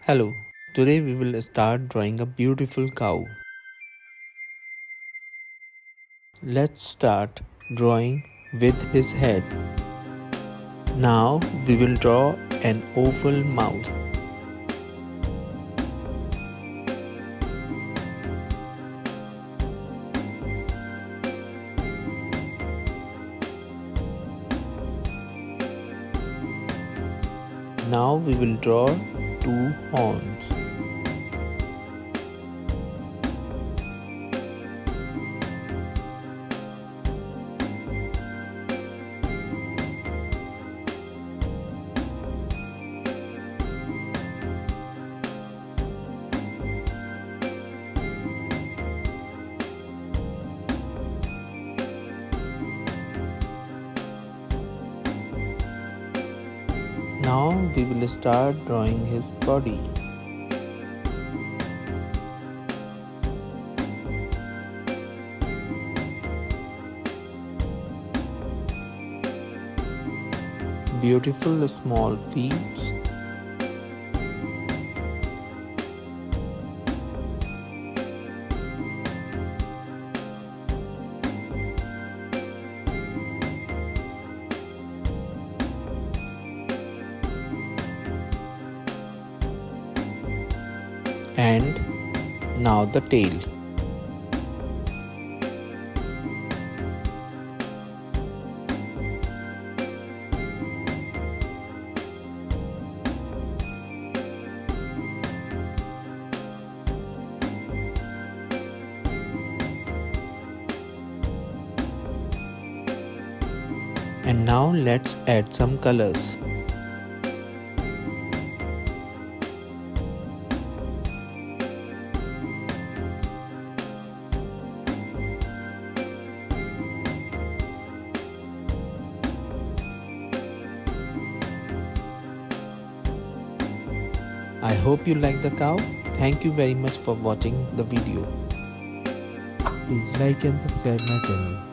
Hello, today we will start drawing a beautiful cow. Let's start drawing with his head. Now we will draw an oval mouth. Now we will draw two horns. Now we will start drawing his body. Beautiful small feet. And now the tail. And now let's add some colors. I hope you like the cow. Thank you very much for watching the video. Please like and subscribe my channel.